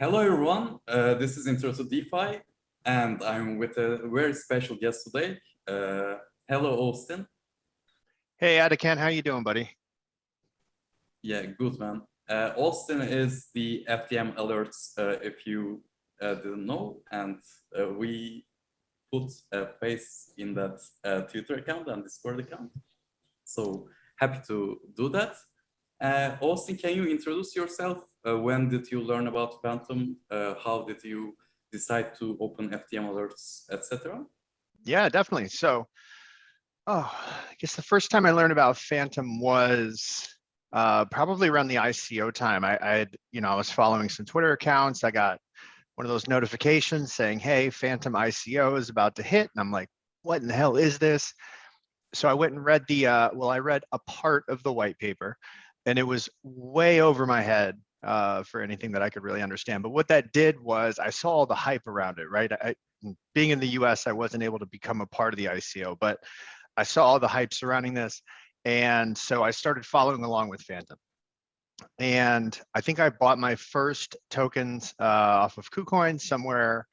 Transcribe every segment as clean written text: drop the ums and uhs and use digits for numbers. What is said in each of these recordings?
Hello, everyone. This is Intro to DeFi, and I'm with a very special guest today. Hello, Austin. Hey, Adakan, how you doing, buddy? Yeah, good, man. Austin is the FTM Alerts, if you didn't know, and we put a face in that Twitter account and Discord account. So happy to do that. Austin, can you introduce yourself? When did you learn about Fantom? How did you decide to open FTM alerts, etc.? Yeah, definitely. So, I guess the first time I learned about Fantom was probably around the ICO time. I was following some Twitter accounts. I got one of those notifications saying, "Hey, Fantom ICO is about to hit," and I'm like, "What in the hell is this?" So I went and read I read a part of the white paper, and it was way over my head for anything that I could really understand. But what that did was I saw all the hype around it, right? Being in the US, I wasn't able to become a part of the ICO, but I saw all the hype surrounding this. And so I started following along with Fantom. And I think I bought my first tokens off of KuCoin somewhere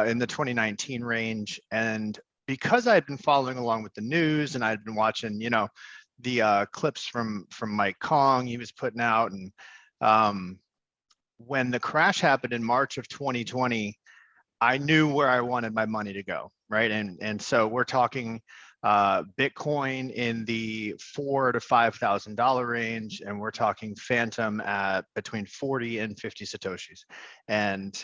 in the 2019 range. And because I had been following along with the news and I'd been watching, the clips from Mike Kong he was putting out, and when the crash happened in March of 2020, I knew where I wanted my money to go, right? And so we're talking Bitcoin in the $4,000 to $5,000 range, and we're talking Fantom at between 40 and 50 satoshis. And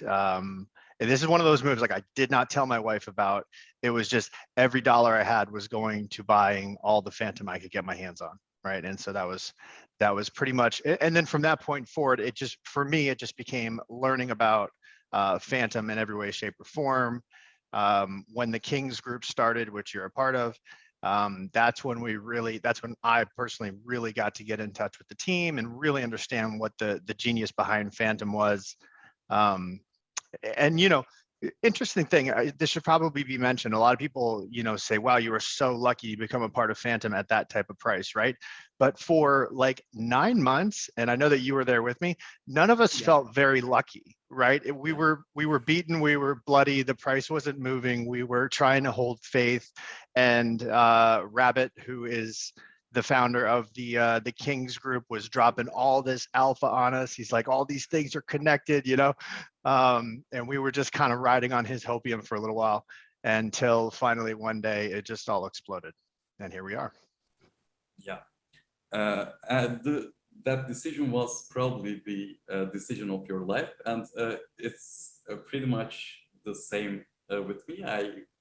this is one of those moves like I did not tell my wife about. It was just every dollar I had was going to buying all the Fantom I could get my hands on, right? And so that was pretty much. And then from that point forward, it just became learning about Fantom in every way, shape, or form. When the Kings group started, which you're a part of, that's when I personally really got to get in touch with the team and really understand what the genius behind Fantom was. And interesting thing, this should probably be mentioned. A lot of people, say, wow, you were so lucky to become a part of Fantom at that type of price, right? But for like 9 months, and I know that you were there with me, none of us felt very lucky, right? We were beaten, we were bloody, the price wasn't moving, we were trying to hold faith. And Rabbit, who is the founder of the Kings group, was dropping all this alpha on us. He's like, all these things are connected, and we were just kind of riding on his hopium for a little while until finally one day it just all exploded, and here we are. Yeah, that decision was probably the decision of your life, and it's pretty much the same with me.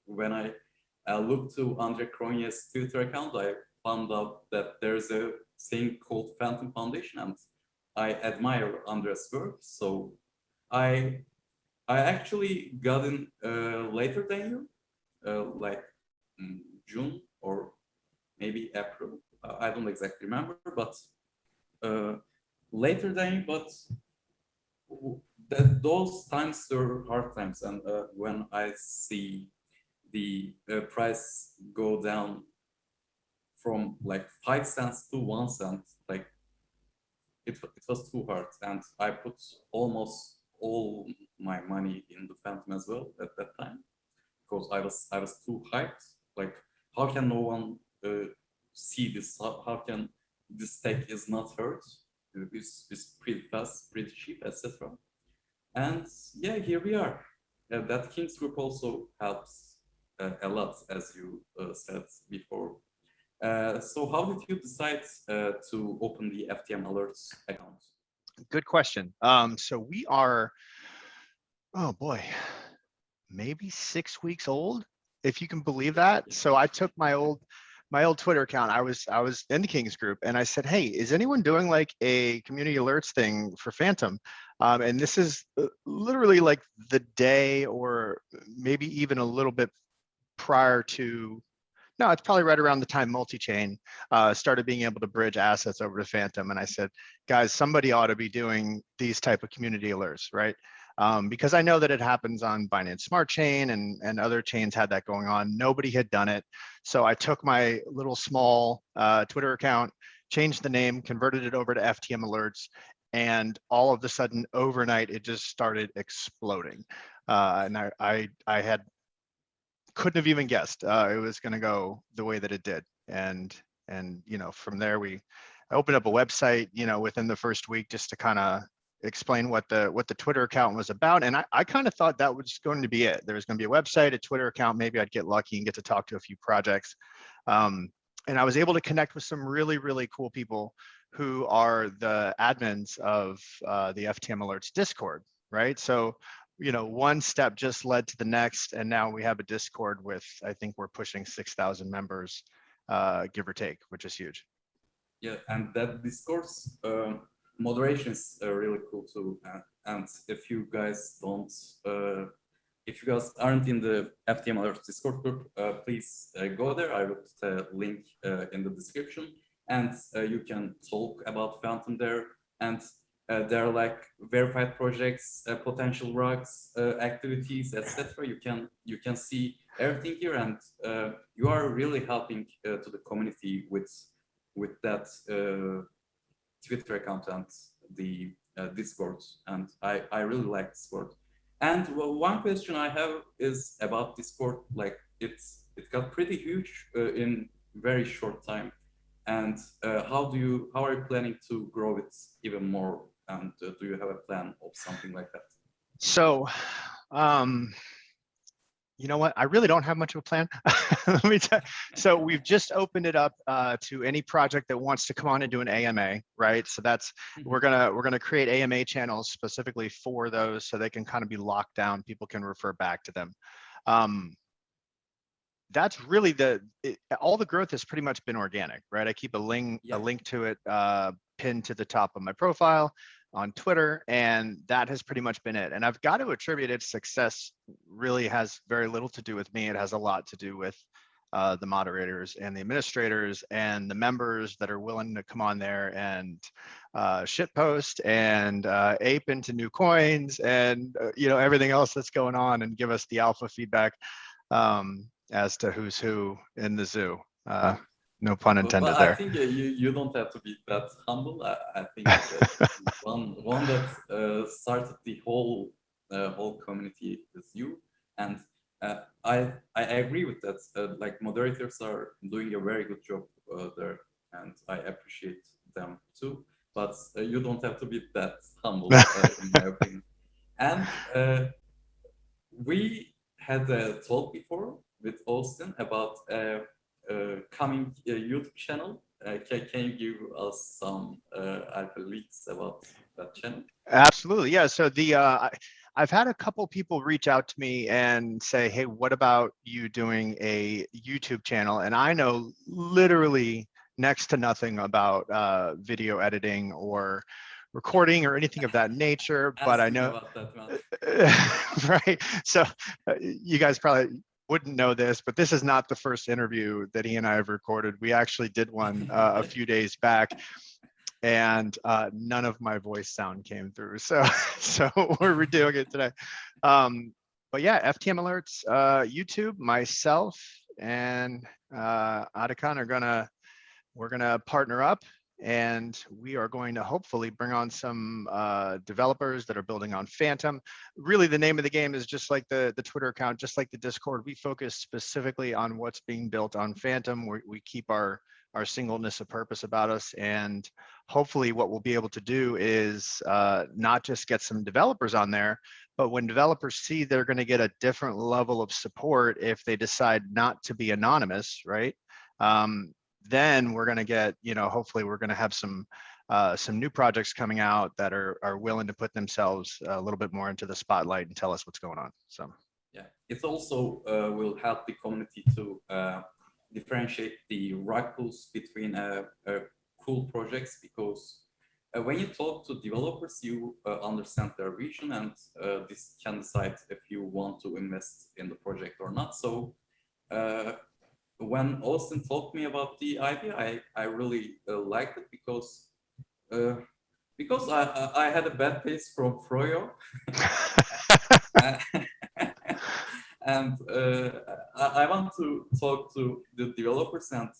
When I looked to Andre Cronje's Twitter account, I found out that there's a thing called Fantom Foundation, and I admire Andre's work. So I actually got in later than you, like June or maybe April. I don't exactly remember, but later than you. But those times were hard times, and when I see the price go down from like 5 cents to 1 cent, like it was too hard, and I put almost all my money in the Fantom as well at that time, because I was too hyped. Like, how can no one see this? How can this tech is not hurt? It's pretty fast, pretty cheap, etc. And yeah, here we are. That Kings group also helps a lot, as you said before. So how did you decide to open the FTM Alerts account? Good question. So we are, oh boy, maybe 6 weeks old, if you can believe that. So I took my old Twitter account. I was in the Kings group, and I said, "Hey, is anyone doing like a community alerts thing for Fantom?" And this is literally like the day, or maybe even a little bit prior to. No, it's probably right around the time multi-chain started being able to bridge assets over to Fantom. And I said, guys, somebody ought to be doing these type of community alerts, right? Because I know that it happens on Binance Smart Chain, and other chains had that going on. Nobody had done it. So I took my little small Twitter account, changed the name, converted it over to FTM Alerts, and all of a sudden overnight it just started exploding. And I had couldn't have even guessed it was going to go the way that it did. And from there I opened up a website, within the first week, just to kind of explain what the Twitter account was about. And I kind of thought that was going to be it. There was going to be a website, a Twitter account. Maybe I'd get lucky and get to talk to a few projects. And I was able to connect with some really, really cool people who are the admins of the FTM Alerts Discord, right? So, one step just led to the next, and now we have a Discord with, I think we're pushing 6,000 members, give or take, which is huge. Yeah, and that Discord's moderation is really cool too. And if you guys aren't in the FTM Alerts Discord group, please go there. I will put a link in the description, and you can talk about Fantom there. And there are like verified projects, potential rugs, activities, etc. You can see everything here, and you are really helping to the community with that Twitter account and the Discord, and I really like Discord. And one question I have is about Discord. Like it got pretty huge in very short time. And how are you planning to grow it even more? And do you have a plan of something like that? So, you know what? I really don't have much of a plan. Let me tell you. So we've just opened it up to any project that wants to come on and do an AMA, right? So that's we're gonna create AMA channels specifically for those, so they can kind of be locked down. People can refer back to them. That's really all the growth has pretty much been organic, right? I keep a link to it pinned to the top of my profile on Twitter, and that has pretty much been it. And I've got to attribute its success really has very little to do with me. It has a lot to do with the moderators and the administrators and the members that are willing to come on there and shitpost and ape into new coins and everything else that's going on, and give us the alpha feedback as to who's who in the zoo. No pun intended there. I think you don't have to be that humble. I think one that started the whole community is you, and I agree with that. Like moderators are doing a very good job there, and I appreciate them too. But you don't have to be that humble, in my opinion. And we had a talk before with Austin about coming YouTube channel. Can you give us some alpha leaks about that channel? Absolutely, yeah. So I've had a couple people reach out to me and say, hey, what about you doing a YouTube channel? And I know literally next to nothing about video editing or recording or anything of that nature, but I know right. So you guys probably wouldn't know this, but this is not the first interview that he and I have recorded. We actually did one a few days back, and none of my voice sound came through. So we're redoing it today. But yeah, FTM Alerts, YouTube, myself and Atakan we're gonna partner up, and we are going to hopefully bring on some developers that are building on Fantom. Really, the name of the game is just like the Twitter account, just like the Discord. We focus specifically on what's being built on Fantom. We keep our singleness of purpose about us, and hopefully what we'll be able to do is not just get some developers on there, but when developers see they're going to get a different level of support if they decide not to be anonymous, right? Then we're going to get, hopefully we're going to have some new projects coming out that are willing to put themselves a little bit more into the spotlight and tell us what's going on. So yeah, it also will help the community to differentiate the rug pulls between cool projects, because when you talk to developers, you understand their vision, and this can decide if you want to invest in the project or not. So when Austin told me about the idea, I really liked it, because I had a bad taste from Froyo. And I want to talk to the developers, and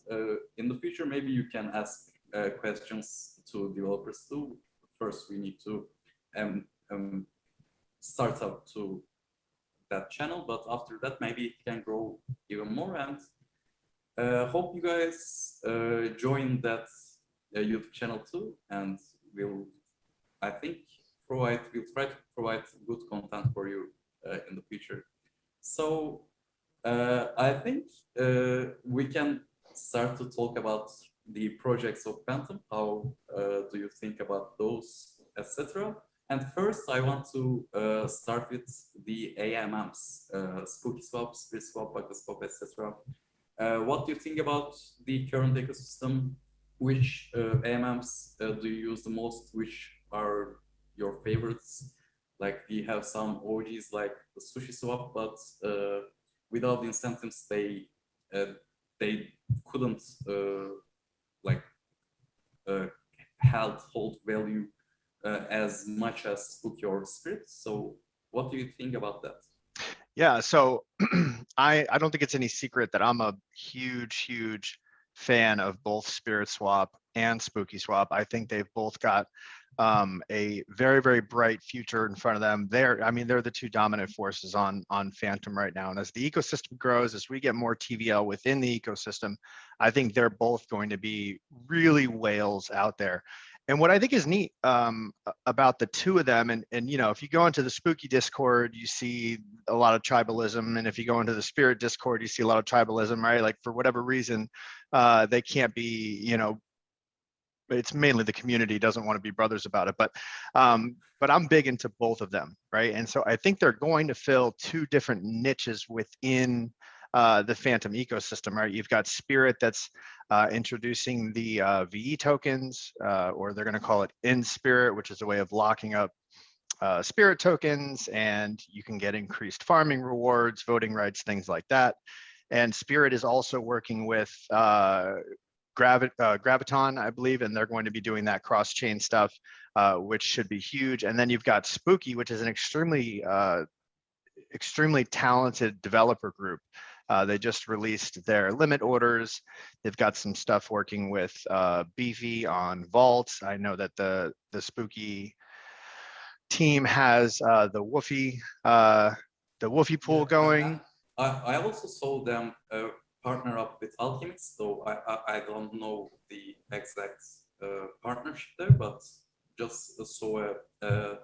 in the future maybe you can ask questions to developers too first we need to start up to that channel, but after that maybe it can grow even more. And hope you guys join that YouTube channel too, and I think we'll try to provide good content for you in the future. So I think we can start to talk about the projects of Fantom. How do you think about those, etc. And first, I want to start with the AMMs, Spooky Swap, Spirit Swap, Waka Swap, etc. What do you think about the current ecosystem? Which AMMs do you use the most? Which are your favorites? Like we have some OGs like the Sushi Swap, but without the incentives, they couldn't like hold value as much as Spooky or Spirit. So what do you think about that? Yeah, so I don't think it's any secret that I'm a huge fan of both Spirit Swap and Spooky Swap. I think they've both got a very bright future in front of them. They're the two dominant forces on Fantom right now. And as the ecosystem grows, as we get more TVL within the ecosystem, I think they're both going to be really whales out there. And what I think is neat about the two of them, and if you go into the Spooky Discord, you see a lot of tribalism, and if you go into the Spirit Discord, you see a lot of tribalism, right? Like for whatever reason, they can't be, it's mainly the community doesn't want to be brothers about it, but I'm big into both of them, right? And so I think they're going to fill two different niches within the Fantom ecosystem, right? You've got Spirit that's introducing the VE tokens, or they're going to call it in Spirit, which is a way of locking up Spirit tokens, and you can get increased farming rewards, voting rights, things like that. And Spirit is also working with Graviton, I believe, and they're going to be doing that cross-chain stuff, which should be huge. And then you've got Spooky, which is an extremely talented developer group. They just released their limit orders. They've got some stuff working with Beefy on vaults. I know that the Spooky team has the Woofy pool going. I also saw them partner up with Alchemist, though I don't know the exact partnership there, but just saw a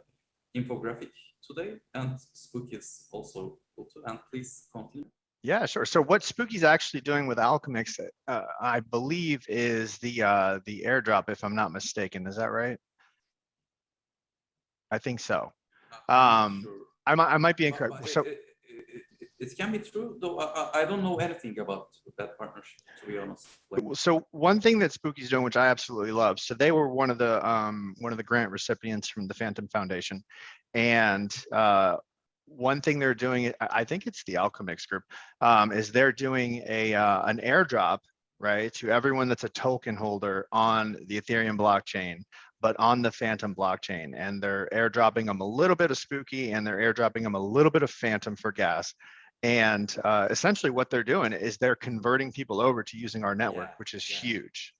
infographic today, and Spooky is also cool too. And please continue. Yeah, sure. So what Spooky's actually doing with Alchemist, I believe, is the airdrop, if I'm not mistaken. Is that right? I think so. Sure. I might be incorrect. So it can be true, though I don't know anything about that partnership, to be honest. So one thing that Spooky's doing, which I absolutely love, so they were one of the grant recipients from the Fantom Foundation, and one thing they're doing, I think it's the Alchemist group, is they're doing an airdrop, right, to everyone that's a token holder on the Ethereum blockchain, but on the Fantom blockchain. And they're airdropping them a little bit of Spooky, and they're airdropping them a little bit of Fantom for gas. And essentially what they're doing is they're converting people over to using our network, which is huge.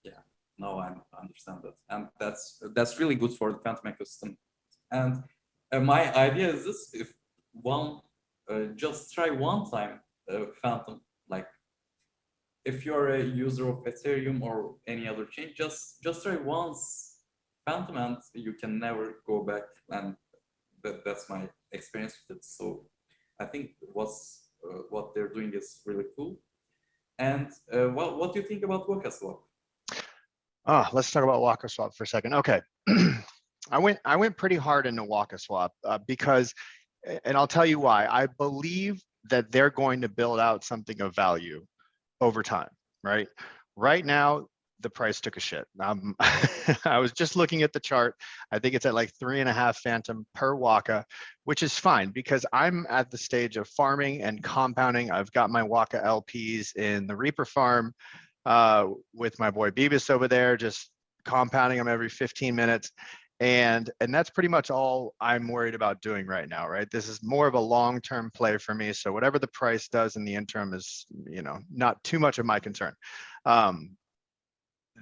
Yeah, no, I understand that. And that's really good for the Fantom ecosystem. And my idea is this: if one just try one time Fantom, like if you're a user of Ethereum or any other chain, just try once Fantom, and you can never go back. And that's my experience with it. So I think what they're doing is really cool. And what do you think about Waka Swap? Let's talk about Waka Swap for a second. Okay. I went pretty hard into Waka Swap because, and I'll tell you why. I believe that they're going to build out something of value over time, right? Right now, the price took a shit. I was just looking at the chart. I think it's at like 3.5 Fantom per Waka, which is fine because I'm at the stage of farming and compounding. I've got my Waka LPs in the Reaper farm with my boy Beebus over there, just compounding them every 15 minutes. And that's pretty much all I'm worried about doing right now, right? This is more of a long-term play for me. So whatever the price does in the interim is, not too much of my concern.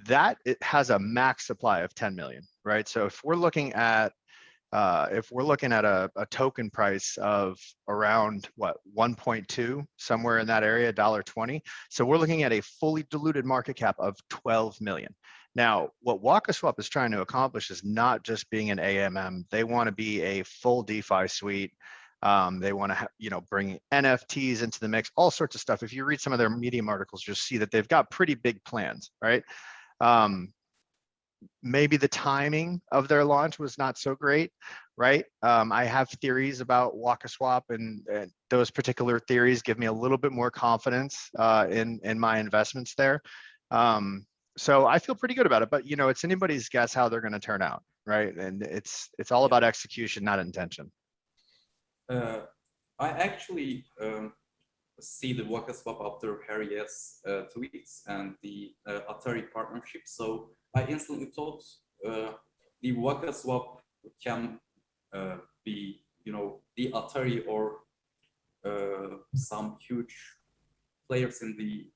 that it has a max supply of 10 million, right? So if we're looking at a token price of around what 1.2, somewhere in that area, $1.20. So we're looking at a fully diluted market cap of 12 million. Now, what WakaSwap is trying to accomplish is not just being an AMM. They want to be a full DeFi suite. They want to, bring NFTs into the mix, all sorts of stuff. If you read some of their Medium articles, you'll see that they've got pretty big plans, right? Maybe the timing of their launch was not so great, right? I have theories about WakaSwap, and those particular theories give me a little bit more confidence in my investments there. So I feel pretty good about it, but it's anybody's guess how they're going to turn out, right? And it's all about execution, not intention. I actually see the WakaSwap after Harry's tweets and the Atari partnership. So I instantly thought the WakaSwap can be, the Atari or some huge players in the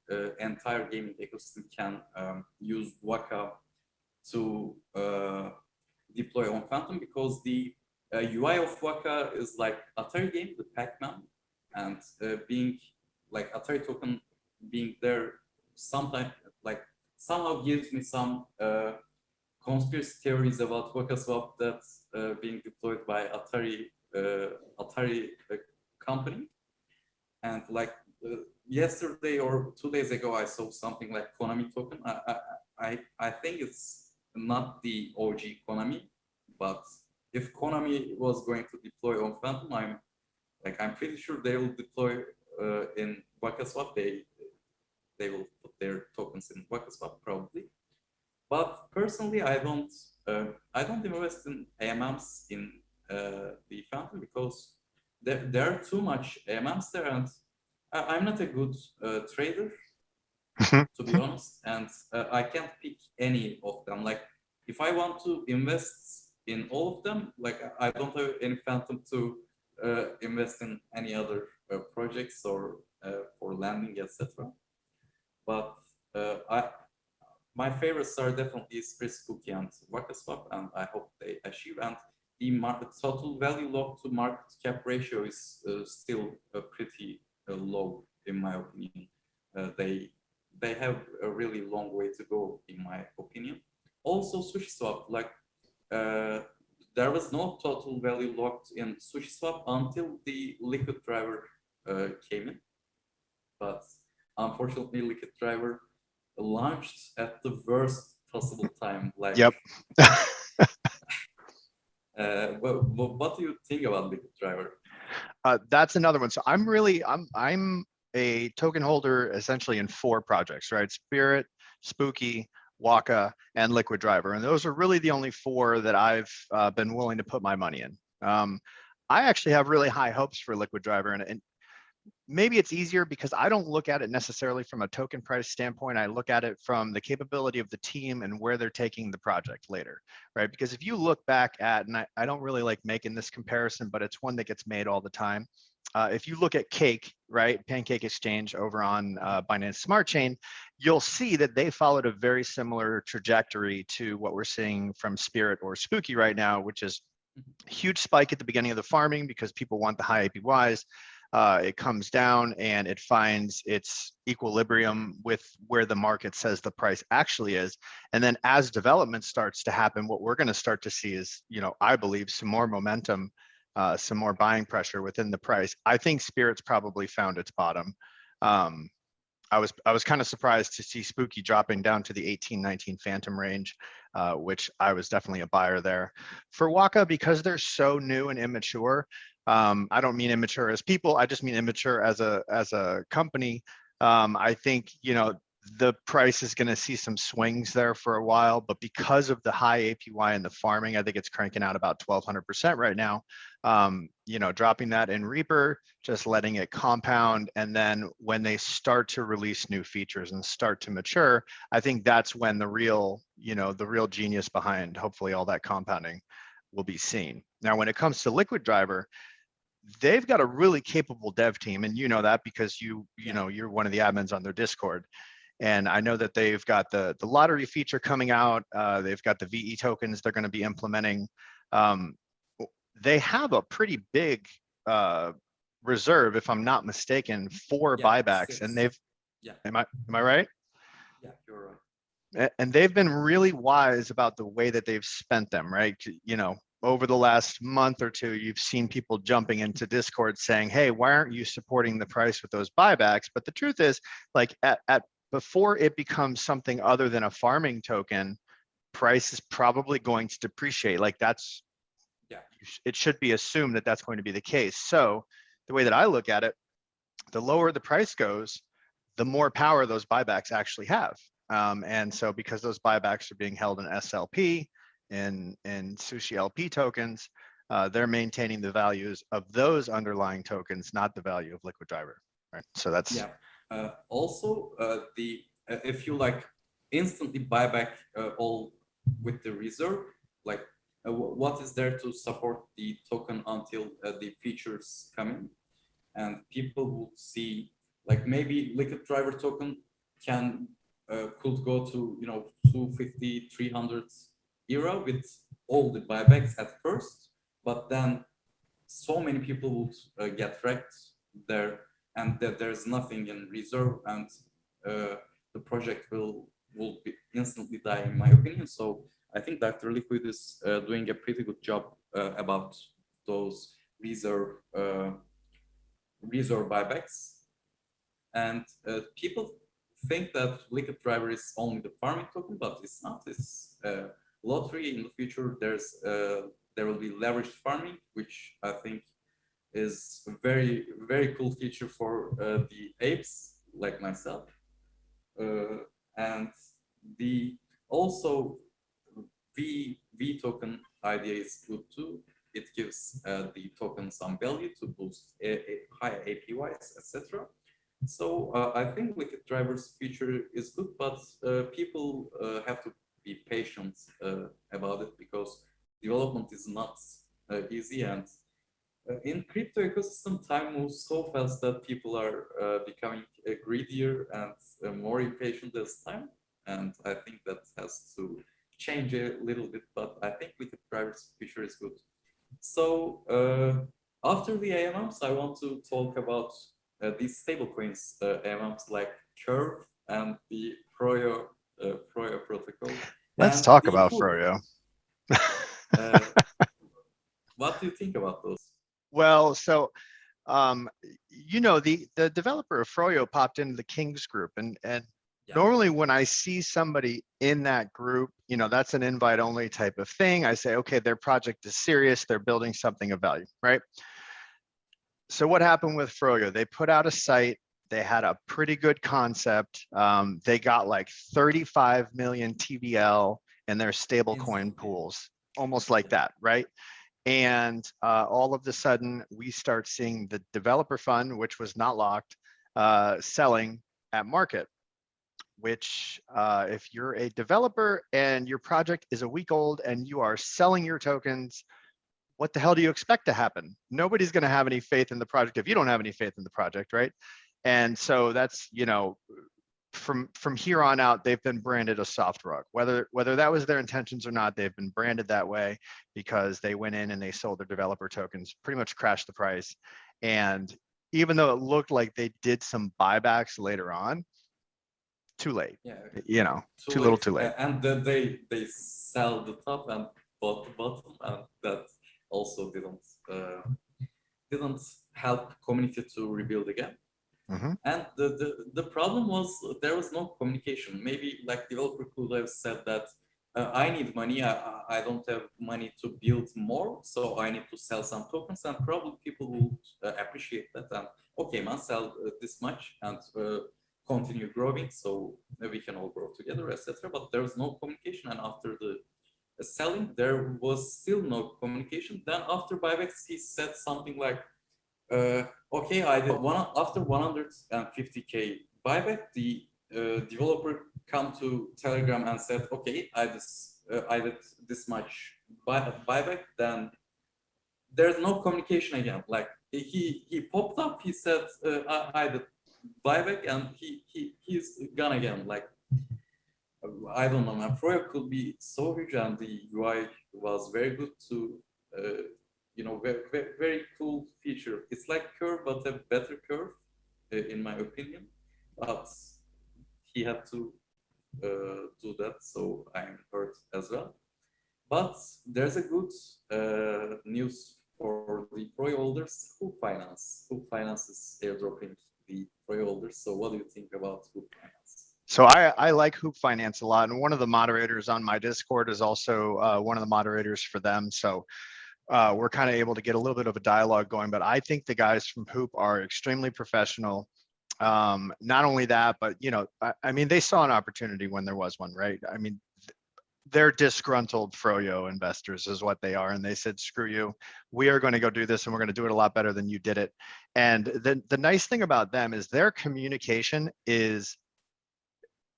entire gaming ecosystem can use Waka to deploy on Fantom, because the UI of Waka is like Atari game, the Pac-Man, and being like Atari token being there sometimes like somehow gives me some conspiracy theories about WakaSwap that's being deployed by Atari company. And like yesterday or 2 days ago, I saw something like Konami token. I think it's not the OG Konami, but if Konami was going to deploy on Fantom, I'm pretty sure they will deploy in WakaSwap. They will put their tokens in WakaSwap probably. But personally, I don't invest in AMMs in the Fantom, because there are too much AMMs there, and I'm not a good trader, to be honest, and I can't pick any of them. Like if I want to invest in all of them, like I don't have any Fantom to invest in any other projects or for lending, etc. But my favorites are definitely Spooky and WakaSwap, and I hope they achieve. And the total value locked to market cap ratio is still pretty low, in my opinion. They have a really long way to go, in my opinion. Also, SushiSwap, like there was no total value locked in SushiSwap until the Liquid Driver came in, but unfortunately, Liquid Driver launched at the worst possible time. Like, yep. What do you think about Liquid Driver? That's another one. So I'm a token holder essentially in 4 projects, right? Spirit, Spooky, Waka, and Liquid Driver, and those are really the only 4 that I've been willing to put my money in. I actually have really high hopes for Liquid Driver, and maybe it's easier because I don't look at it necessarily from a token price standpoint. I look at it from the capability of the team and where they're taking the project later, right? Because if you look back at, and I don't really like making this comparison, but it's one that gets made all the time. If you look at Cake, right, Pancake Exchange over on Binance Smart Chain, you'll see that they followed a very similar trajectory to what we're seeing from Spirit or Spooky right now, which is a huge spike at the beginning of the farming because people want the high APYs. It comes down and it finds its equilibrium with where the market says the price actually is. And then as development starts to happen, what we're going to start to see is, I believe some more momentum, some more buying pressure within the price. I think Spirit's probably found its bottom. I was kind of surprised to see Spooky dropping down to the 18-19 Fantom range, which I was definitely a buyer there. For Waka, because they're so new and immature, I don't mean immature as people, I just mean immature as a company. I think, the price is going to see some swings there for a while, but because of the high APY and the farming, I think it's cranking out about 1200% right now. Dropping that in Reaper, just letting it compound. And then when they start to release new features and start to mature, I think that's when the real genius behind hopefully all that compounding will be seen. Now, when it comes to Liquid Driver, they've got a really capable dev team, and you know that because you're one of the admins on their Discord. And I know that they've got the lottery feature coming out. They've got the VE tokens they're going to be implementing. They have a pretty big reserve, if I'm not mistaken, for buybacks, and they've. Yeah. Am I right? Yeah, you're right. And they've been really wise about the way that they've spent them, right? You know, over the last month or two, you've seen people jumping into Discord saying, hey, why aren't you supporting the price with those buybacks? But the truth is, like at before it becomes something other than a farming token, price is probably going to depreciate. Like that's, it should be assumed that that's going to be the case. So the way that I look at it, the lower the price goes, the more power those buybacks actually have. And so because those buybacks are being held in SLP and Sushi LP tokens, they're maintaining the values of those underlying tokens, not the value of Liquid Driver. Right. So that's also the if you like instantly buy back all with the reserve, like what is there to support the token until the features come in, and people will see like maybe Liquid Driver token can could go to 250, 300 era with all the buybacks at first, but then so many people would get wrecked there, and that there's nothing in reserve, and the project will be instantly die, in my opinion. So I think Dr. Liquid is doing a pretty good job about those reserve buybacks. And people think that Liquid Driver is only the farming token, but it's not. It's lottery. In the future, there will be leveraged farming, which I think is a very, very cool feature for the apes like myself. And the also V token idea is good too. It gives the token some value to boost higher APYs, etc. So I think Liquid Driver's future is good, but people have to be patient about it, because development is not easy, and in crypto ecosystem, time moves so fast that people are becoming greedier and more impatient as time, and I think that has to change a little bit, but I think Liquid Driver's future is good. So after the AMMs, I want to talk about these stablecoins, AMMs like Curve and the Froyo protocol. Let's talk about Froyo. What do you think about those? Well, so you know, the developer of Froyo popped into the Kings group, and normally when I see somebody in that group, you know, that's an invite only type of thing. I say, okay, their project is serious. They're building something of value, right? So what happened with Froyo? They put out a site. They had a pretty good concept. They got like 35 million TVL in their stablecoin pools, almost like that, right? And all of a sudden, we start seeing the developer fund, which was not locked, selling at market. Which, if you're a developer and your project is a week old and you are selling your tokens, what the hell do you expect to happen? Nobody's going to have any faith in the project if you don't have any faith in the project, right? And so that's, you know, from here on out, they've been branded a soft rug. Whether that was their intentions or not, they've been branded that way because they went in and they sold their developer tokens, pretty much crashed the price. And even though it looked like they did some buybacks later on, too late. Yeah, you know, too little, too late. And then they sell the top and bought the bottom, and that also didn't help community to rebuild again. Mm-hmm. And the problem was there was no communication. Maybe like developer could have said that I need money. I don't have money to build more, so I need to sell some tokens, and probably people would appreciate that. And okay, man, sell this much and continue growing, so we can all grow together, etc. But there was no communication, and after the selling, there was still no communication. Then after buybacks, he said something like, okay, I did after 150k buyback, the developer come to Telegram and said, okay, I did this much buyback. Then there's no communication again. Like he popped up, he said, I did buyback, and he's gone again. Like I don't know, man. Froyo could be so huge, and the UI was very good to, very, very, very cool feature. It's like Curve, but a better Curve, in my opinion. But he had to do that, so I'm hurt as well. But there's a good news for the Froyo holders. Hoop Finance is airdropping the Froyo holders. So what do you think about Hoop Finance? So I like Hoop Finance a lot, and one of the moderators on my Discord is also one of the moderators for them. So we're kind of able to get a little bit of a dialogue going. But I think the guys from Hoop are extremely professional. Not only that, but I mean, they saw an opportunity when there was one, right? I mean, they're disgruntled Froyo investors is what they are, and they said, "Screw you, we are going to go do this, and we're going to do it a lot better than you did it." And the nice thing about them is their communication is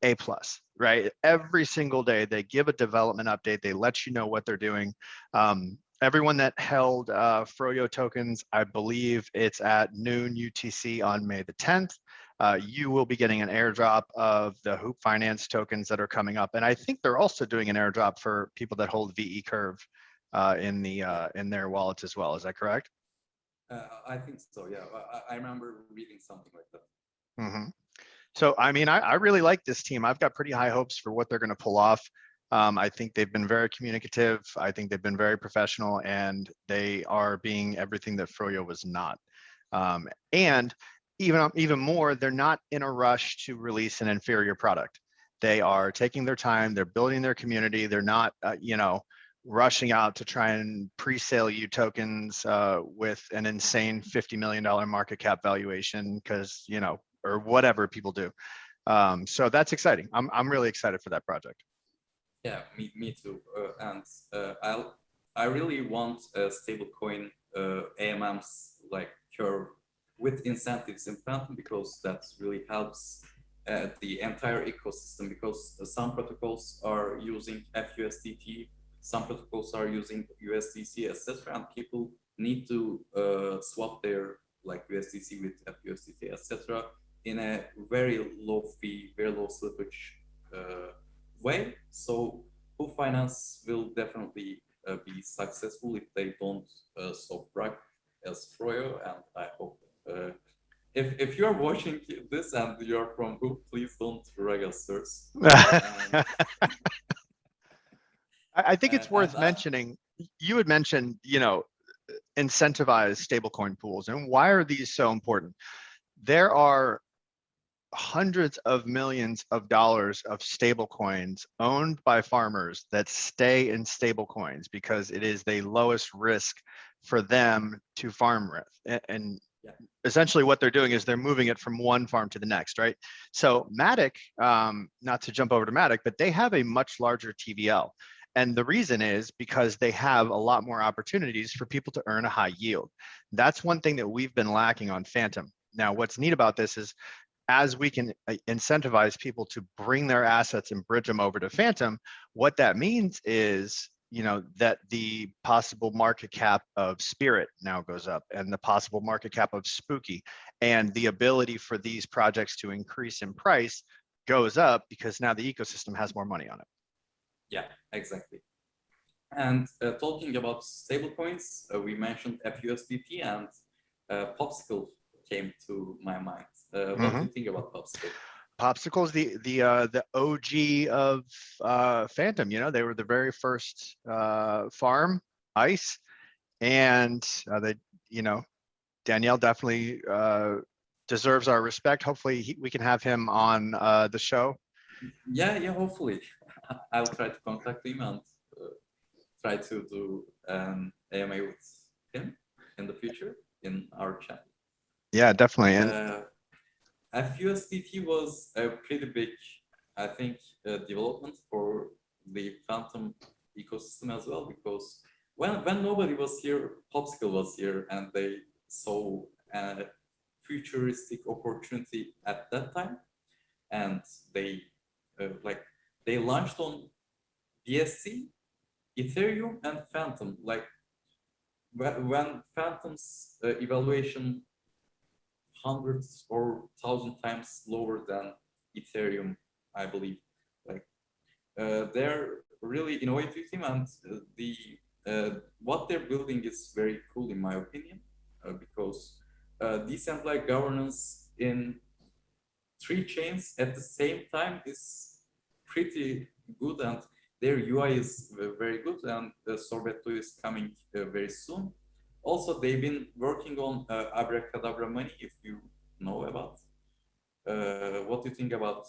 A+, right? Every single day they give a development update. They let you know what they're doing. Everyone that held Froyo tokens, I believe it's at noon UTC on May the 10th. You will be getting an airdrop of the Hoop Finance tokens that are coming up. And I think they're also doing an airdrop for people that hold VE Curve in their wallet as well. Is that correct? I think so, yeah. I remember reading something like that. Mm-hmm. So, I mean, I really like this team. I've got pretty high hopes for what they're going to pull off. I think they've been very communicative. I think they've been very professional, and they are being everything that Froyo was not. And even more, they're not in a rush to release an inferior product. They are taking their time. They're building their community. They're not, rushing out to try and pre-sale you tokens with an insane $50 million market cap valuation because, or whatever people do. So that's exciting. I'm really excited for that project. Yeah, me too. And I really want a stablecoin AMMs like Curve with incentives in Fantom, because that really helps the entire ecosystem, because some protocols are using FUSDT, some protocols are using USDC, etc., and people need to swap their like USDC with FUSDT, etc., in a very low fee, very low slippage way. So Hoop Finance will definitely be successful if they don't soft brag as Froyo, and I hope if you're watching this and you're from Hoop, please don't rag us, sirs. I think it's worth mentioning. You had mentioned, incentivized stablecoin pools, and why are these so important? There are hundreds of millions of dollars of stable coins owned by farmers that stay in stable coins because it is the lowest risk for them to farm with. And essentially what they're doing is they're moving it from one farm to the next, right? So Matic, not to jump over to Matic, but they have a much larger TVL. And the reason is because they have a lot more opportunities for people to earn a high yield. That's one thing that we've been lacking on Fantom. Now, what's neat about this is as we can incentivize people to bring their assets and bridge them over to Fantom, what that means is, that the possible market cap of Spirit now goes up, and the possible market cap of Spooky, and the ability for these projects to increase in price goes up because now the ecosystem has more money on it. Yeah, exactly. And talking about stablecoins, we mentioned FUSDT, and Popsicle came to my mind. What do you think about Popsicle? Popsicle is the OG of Fantom. They were the very first farm ice, and Danielle definitely deserves our respect. Hopefully, we can have him on the show. Yeah, hopefully. I'll try to contact him and try to do an AMA with him in the future in our channel. Yeah, definitely. And FUSDT was a pretty big, I think, development for the Fantom ecosystem as well, because when nobody was here, Popsicle was here, and they saw a futuristic opportunity at that time, and they they launched on BSC, Ethereum, and Fantom. Like when Fantom's evaluation hundreds or 1,000 times lower than Ethereum, I believe. Like they're really innovative team, and what they're building is very cool in my opinion, because decentralized governance in 3 chains at the same time is pretty good, and their UI is very good, and Sorbet 2 is coming very soon. Also, they've been working on Abracadabra Money, if you know about. What do you think about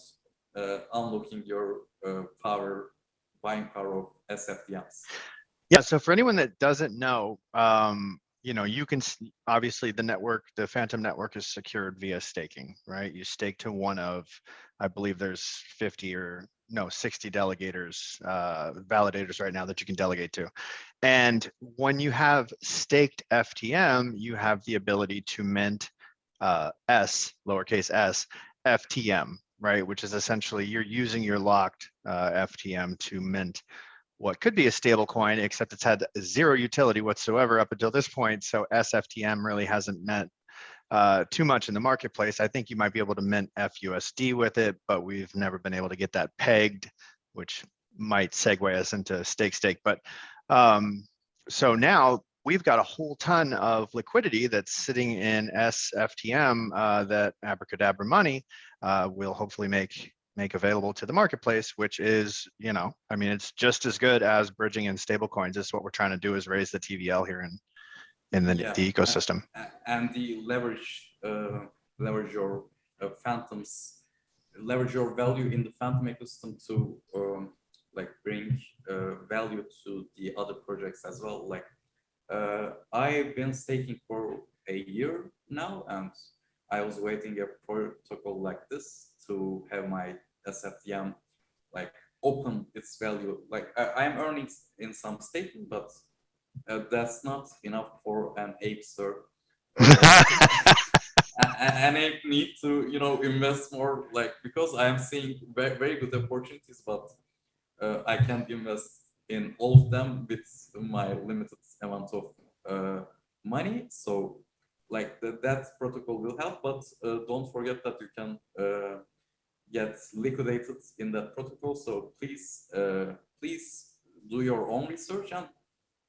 unlocking your buying power of SFTMs? Yeah, so for anyone that doesn't know, you can obviously the network, the Fantom network is secured via staking, right? You stake to one of, I believe there's 60 validators right now that you can delegate to. And when you have staked FTM, you have the ability to mint lowercase s, FTM, right? Which is essentially you're using your locked FTM to mint what could be a stable coin, except it's had zero utility whatsoever up until this point. So SFTM really hasn't meant too much in the marketplace. I think you might be able to mint FUSD with it, but we've never been able to get that pegged, which might segue us into stake. But so now we've got a whole ton of liquidity that's sitting in SFTM that Abracadabra Money will hopefully make available to the marketplace, which is, it's just as good as bridging in stable coins. This is what we're trying to do, is raise the TVL here in the ecosystem. And the leverage your Fantoms, leverage your value in the Fantom ecosystem to bring value to the other projects as well. Like I've been staking for a year now, and I was waiting a protocol like this to have my SFTM open its value. I'm earning in some staking, but that's not enough for an apester. An ape need to invest more, because I am seeing very, very good opportunities, but I can't invest in all of them with my limited amount of money. So that protocol will help, but don't forget that you can get liquidated in that protocol. So please do your own research.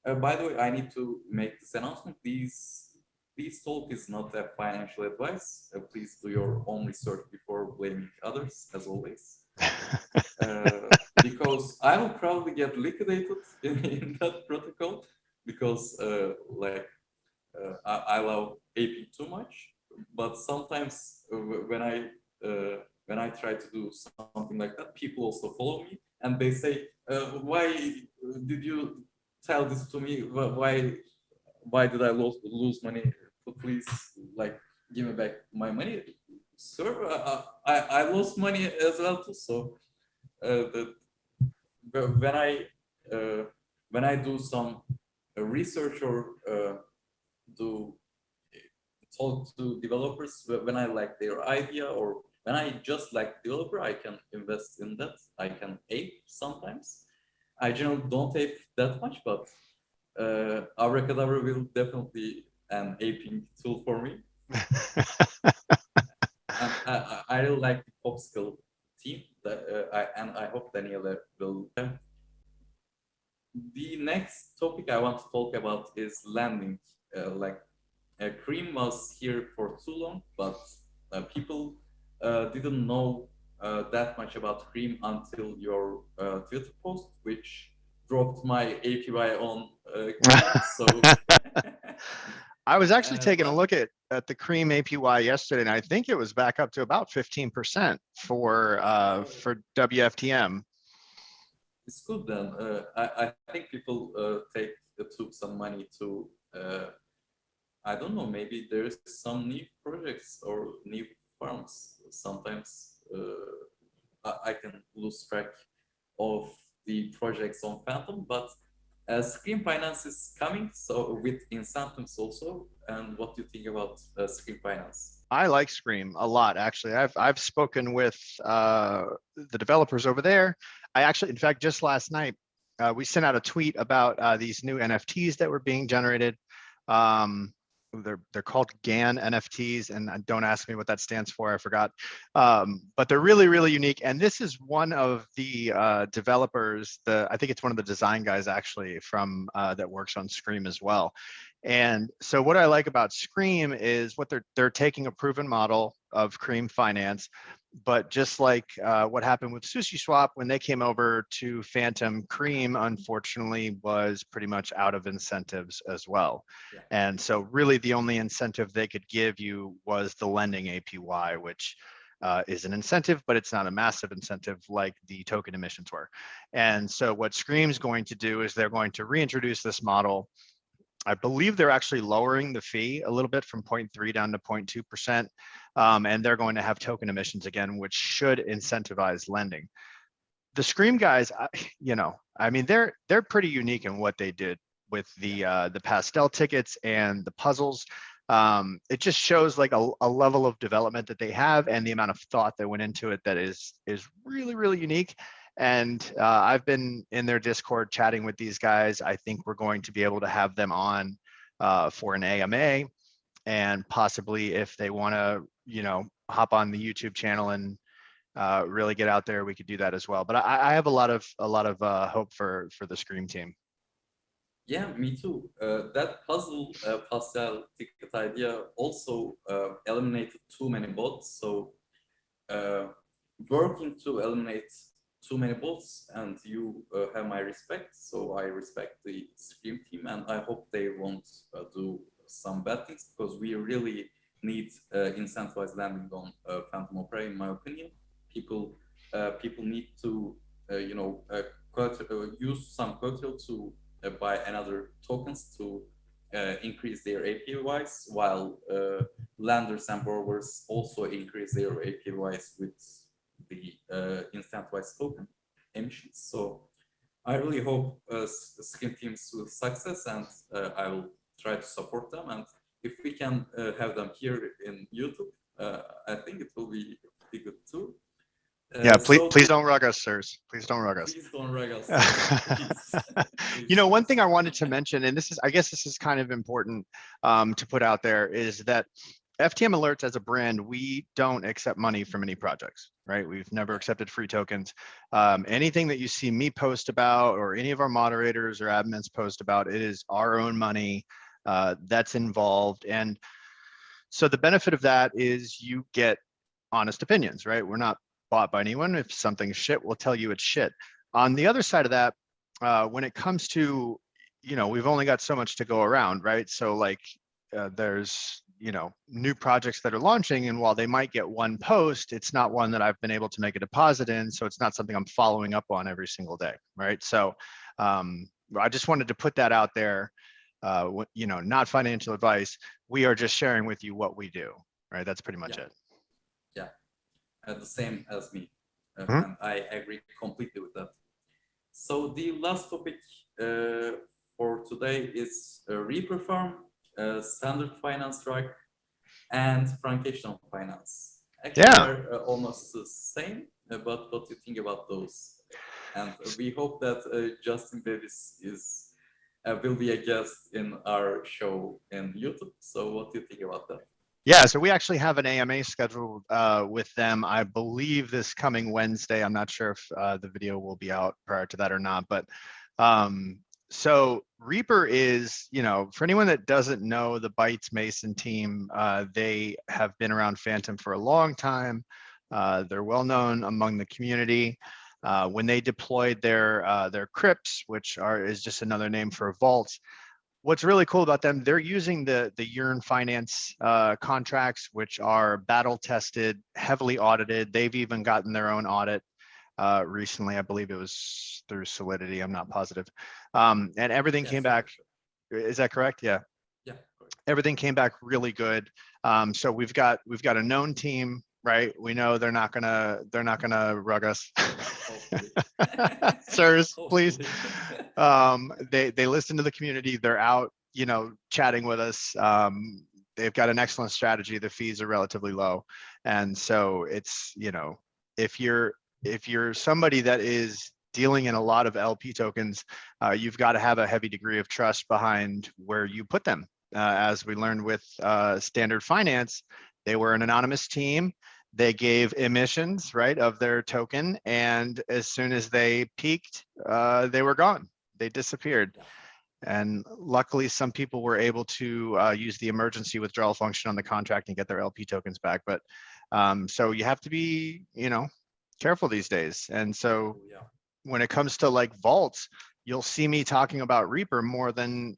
And by the way, I need to make this announcement. This talk is not a financial advice. Please do your own research before blaming others, as always. Because I will probably get liquidated in that protocol, because I love AP too much. But sometimes when I try to do something like that, people also follow me and they say, why did you tell this to me? Why did I lose money? Please give me back my money. Sir, I lost money as well too. So when I do some research or do talk to developers, when I like their idea, or when I just like developer, I can invest in that. I can ape sometimes. I generally don't ape that much, but Abracadabra will definitely an aping tool for me. And I really like the Popsicle team, and I hope Daniela will. The next topic I want to talk about is lending. Cream was here for too long, but people didn't know that much about Cream until your Twitter post, which dropped my APY on Cream. So I was actually taking a look at the Cream APY yesterday, and I think it was back up to about 15% for WFTM. It's good then. I think people took some money to. I don't know, maybe there's some new projects or new farms. Sometimes I can lose track of the projects on Fantom, but Screen Finance is coming, so with incentives also. And what do you think about Screen Finance? I like Scream a lot, actually. I've spoken with the developers over there. I actually, in fact, just last night, we sent out a tweet about these new NFTs that were being generated. they're called GAN NFTs, and don't ask me what that stands for. I forgot. But they're really, really unique. And this is one of the developers. I think it's one of the design guys actually from that works on Scream as well. And so what I like about Scream is what they're taking a proven model of Cream Finance, but just like what happened with SushiSwap when they came over to Fantom, Cream unfortunately was pretty much out of incentives as well. Yeah. And so really the only incentive they could give you was the lending APY, which is an incentive, but it's not a massive incentive like the token emissions were. And so what Scream's going to do is they're going to reintroduce this model. I believe they're actually lowering the fee a little bit from 0.3 down to 0.2%. And they're going to have token emissions again, which should incentivize lending. The Scream guys, I mean, they're pretty unique in what they did with the pastel tickets and the puzzles. It just shows like a level of development that they have and the amount of thought that went into it that is really, really unique. And I've been in their Discord chatting with these guys. I think we're going to be able to have them on for an AMA, and possibly if they want to, hop on the YouTube channel and really get out there, we could do that as well. But I have a lot of hope for the Scream team. Yeah, me too. That puzzle pastel ticket idea also eliminated too many bots. So working to eliminate too many bots, and you have my respect. So I respect the Scream team, and I hope they won't do some bad things, because we really need incentivized lending on Fantom Opera, in my opinion. People need to use some collateral to buy another tokens to increase their APYs, while lenders and borrowers also increase their APYs with the incentivized token emissions. So I really hope Scream teams will success, and I will try to support them. And if we can have them here in YouTube, I think it will be pretty good too. Yeah, please don't rug us, sirs. Please don't rug us. Please don't rug us. Please. One thing I wanted to mention, and I guess this is kind of important to put out there, is that FTM Alerts as a brand, we don't accept money from any projects, right? We've never accepted free tokens. Anything that you see me post about, or any of our moderators or admins post about, it is our own money that's involved. And so the benefit of that is you get honest opinions, right? We're not bought by anyone. If something's shit, we'll tell you it's shit. On the other side of that, when it comes to, we've only got so much to go around, right? So like there's, new projects that are launching, and while they might get one post, it's not one that I've been able to make a deposit in. So it's not something I'm following up on every single day, right? So I just wanted to put that out there. Not financial advice. We are just sharing with you what we do, right? That's pretty much it. Yeah. The same as me, and I agree completely with that. So the last topic for today is Reaper Farm, Standard Finance Track, and Frankenstein Finance. Actually, they're almost the same, but what do you think about those? And we hope that Justin Davis will be a guest in our show in YouTube. So what do you think about that? Yeah, so we actually have an AMA scheduled with them, I believe, this coming Wednesday. I'm not sure if the video will be out prior to that or not, but so Reaper is, for anyone that doesn't know the Bytes Mason team, they have been around Fantom for a long time. They're well known among the community. When they deployed their crypts, which is just another name for vaults, what's really cool about them, they're using the Yearn Finance contracts, which are battle tested, heavily audited. They've even gotten their own audit recently. I believe it was through Solidity. I'm not positive. And everything came back. Is that correct? Yeah. Yeah. Everything came back really good. So we've got a known team, right? We know they're not gonna rug us. Sirs, please. They listen to the community. They're out, chatting with us. They've got an excellent strategy. The fees are relatively low, and so it's, if you're somebody that is dealing in a lot of LP tokens, you've got to have a heavy degree of trust behind where you put them. as we learned with Standard Finance, they were an anonymous team. They gave emissions, right, of their token, and as soon as they peaked, they were gone. They disappeared. And luckily, some people were able to use the emergency withdrawal function on the contract and get their LP tokens back. But so you have to be, careful these days. And so when it comes to like vaults, you'll see me talking about Reaper more than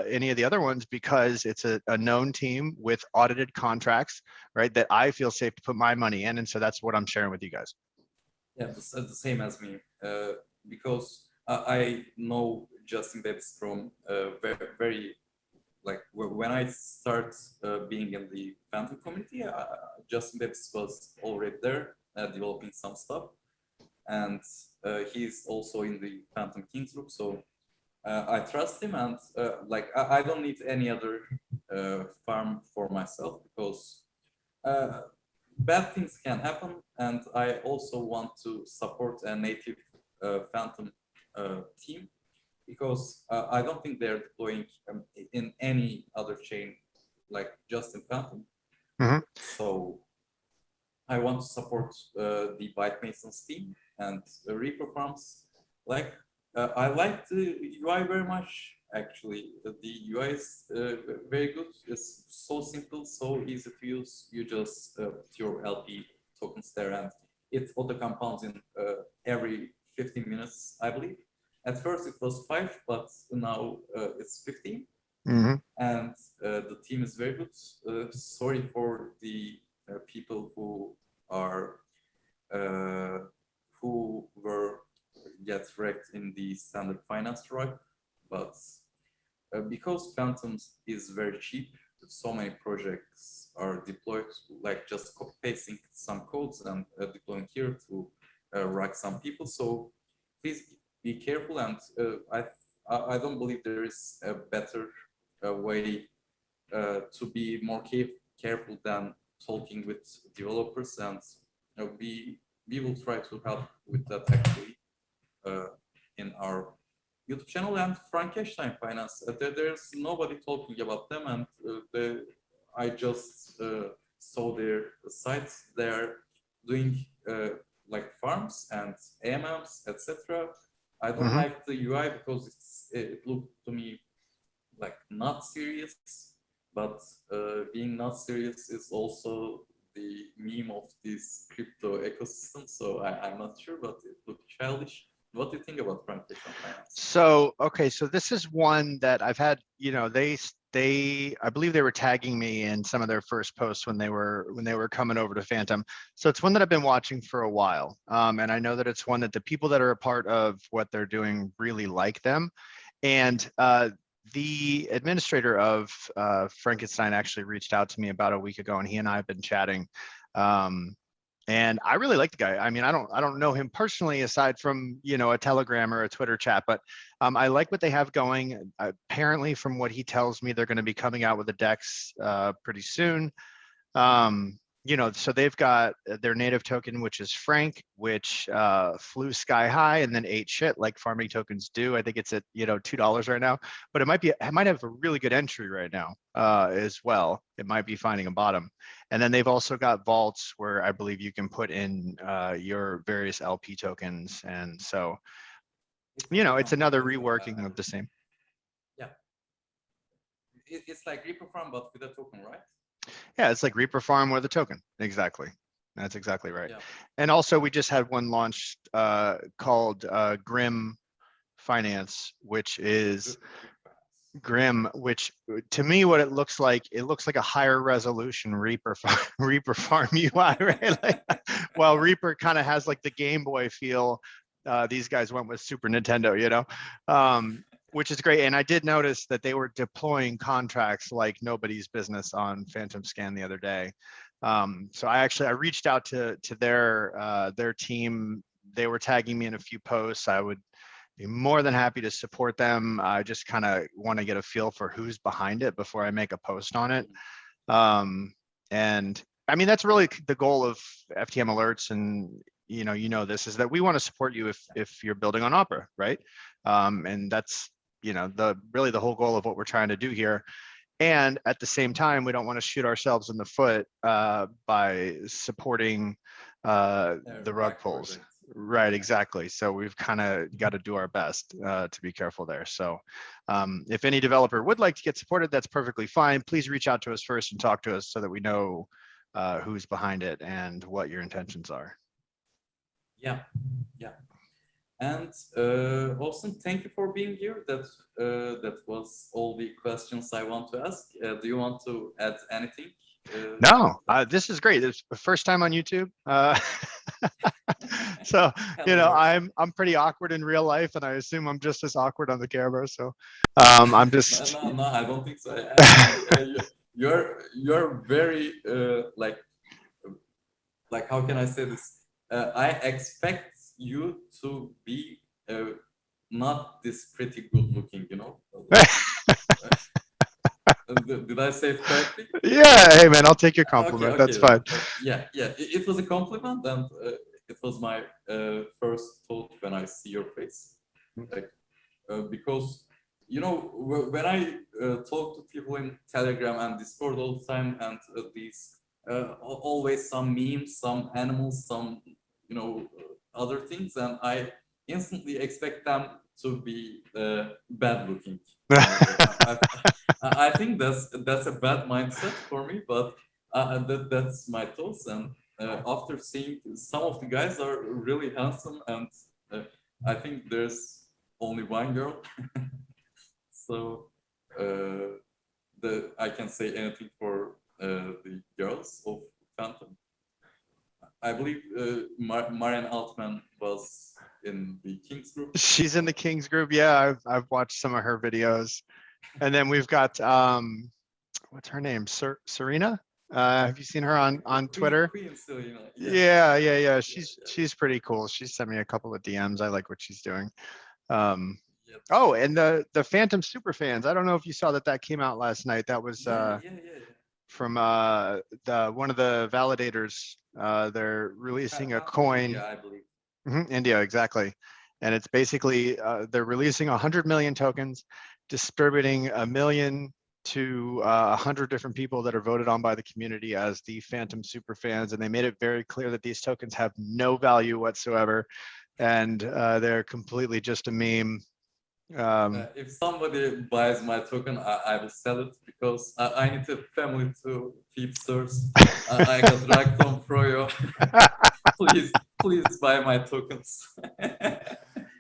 any of the other ones, because it's a known team with audited contracts, right, that I feel safe to put my money in. And so that's what I'm sharing with you guys. Yeah, the same as me, because I know Justin Babes from very like when I start being in the Fantom community, Justin Babes was already there developing some stuff, and he's also in the Fantom Kings group, so I trust him, and like I don't need any other farm for myself, because bad things can happen, and I also want to support a native Fantom team, because I don't think they're deploying in any other chain like just in Fantom. So I want to support the Byte Masons team and Reaper farms. Like I like the UI very much. Actually, the UI is very good. It's so simple, so easy to use. You just put your LP tokens there, and it auto compounds in every 15 minutes, I believe. At first it was 5, but now it's 15. And the team is very good. Sorry for the people who are who were get wrecked in the Standard Finance tribe, but because Phantoms is very cheap, so many projects are deployed, like just copy pasting some codes and deploying here to wreck some people. So please be careful, and I don't believe there is a better way to be more careful than talking with developers, and we will try to help with that actually in our YouTube channel. And Frankenstein Finance, there's nobody talking about them, and I just saw their sites. They're doing like farms and AMMs, etc. I don't like the UI because it looked to me like not serious, but being not serious is also the meme of this crypto ecosystem. So I'm not sure, but it looked childish. What do you think about Frankenstein Finance? So, okay, so this is one that I've had, I believe they were tagging me in some of their first posts when they were coming over to Fantom. So it's one that I've been watching for a while. And I know that it's one that the people that are a part of what they're doing really like them. And the administrator of Frankenstein actually reached out to me about a week ago, and he and I have been chatting. And I really like the guy. I mean, I don't know him personally aside from, a Telegram or a Twitter chat, but I like what they have going. Apparently, from what he tells me, they're going to be coming out with the DEX pretty soon. So they've got their native token, which is Frank, which flew sky high and then ate shit like farming tokens do. I think it's at $2 right now, but it might have a really good entry right now as well. It might be finding a bottom. And then they've also got vaults where I believe you can put in your various LP tokens, and so it's another reworking of the same. Yeah, it's like Reaper Farm but with a token, right? Yeah, it's like Reaper Farm with a token. Exactly. That's exactly right. Yeah. And also we just had one launched called Grim Finance, which is Grim, which to me, what it looks like a higher resolution Reaper Farm UI, right? Like, while Reaper kind of has like the Game Boy feel, these guys went with Super Nintendo, which is great. And I did notice that they were deploying contracts like nobody's business on Fantom Scan the other day. So I reached out to their team. They were tagging me in a few posts. I would be more than happy to support them. I just kind of want to get a feel for who's behind it before I make a post on it. And I mean, that's really the goal of FTM Alerts, and this is that we want to support you if you're building on Opera, right? And that's the whole goal of what we're trying to do here. And at the same time, we don't want to shoot ourselves in the foot by supporting the rug pulls. Right, exactly. So we've kind of got to do our best to be careful there. So if any developer would like to get supported, that's perfectly fine. Please reach out to us first and talk to us so that we know who's behind it and what your intentions are. Yeah, yeah. And Austin, thank you for being here. That was all the questions I want to ask. Do you want to add anything? No, this is great. It's the first time on YouTube. So, you know, I'm pretty awkward in real life, and I assume I'm just as awkward on the camera. So, I'm just. No, I don't think so. You're very like how can I say this? I expect you to be not this pretty good looking, you know. Did I say it correctly? Yeah, hey man, I'll take your compliment. Okay, That's fine. Yeah. It was a compliment, and it was my first thought when I see your face, like because you know when I talk to people in Telegram and Discord all the time, and these always some memes, some animals, some other things, and I instantly expect them to be bad looking. I think that's a bad mindset for me, but that's my thoughts. And after seeing some of the guys are really handsome, and I think there's only one girl, so I can say anything for the girls of Fantom. I believe Marian Altman was in the Kings group. She's in the Kings group. Yeah, I've watched some of her videos. And then we've got what's her name? Serena? Have you seen her on Twitter? Queen Serena. Yeah. She's pretty cool. She sent me a couple of DMs. I like what she's doing. Oh, and the Fantom super fans. I don't know if you saw that came out last night. That was from one of the validators. They're releasing a coin. India, I believe. India, exactly. And it's basically they're releasing 100 million tokens, distributing 1 million to 100 different people that are voted on by the community as the Fantom super fans. And they made it very clear that these tokens have no value whatsoever, and they're completely just a meme. If somebody buys my token, I will sell it because I need a family to feed source. I got dragged on Froyo. please buy my tokens.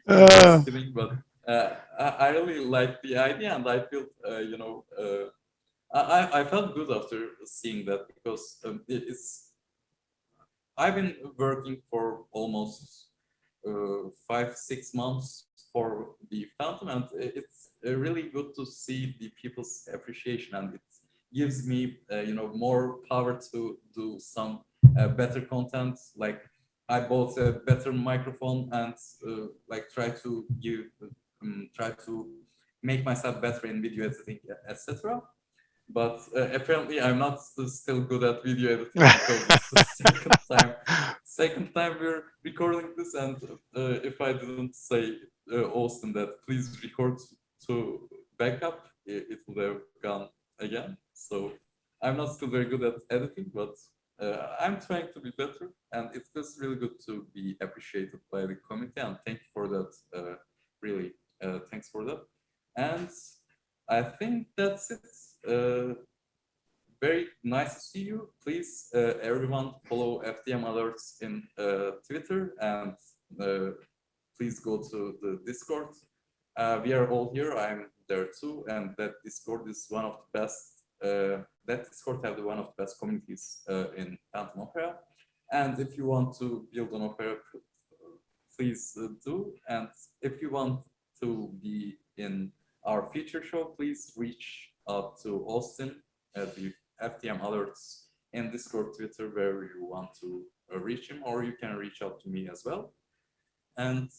Just kidding, but I really like the idea, and I feel I felt good after seeing that, because I've been working for almost 5-6 months for the Fantom, and it's really good to see the people's appreciation, and it gives me more power to do some better content. Like I bought a better microphone, and like try to make myself better in video editing, etc. But apparently I'm not still good at video editing, because it's the second time we're recording this, and if I didn't say Austin that please record to backup, it would have gone again. So I'm not still very good at editing, but I'm trying to be better, and it feels really good to be appreciated by the community, and thank you for that. Really, thanks for that. And I think that's it. Very nice to see you. Please, everyone, follow FTM Alerts in Twitter, and please go to the Discord. We are all here. I'm there too, and that Discord is one of the best. That Discord has one of the best communities in Fantom Opera. And if you want to build an opera, please do. And if you want to be in our feature show, please reach out to Austin at the FTM Alerts in Discord, Twitter, wherever you want to reach him, or you can reach out to me as well. And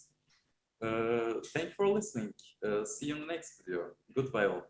thank you for listening. See you in the next video. Goodbye all.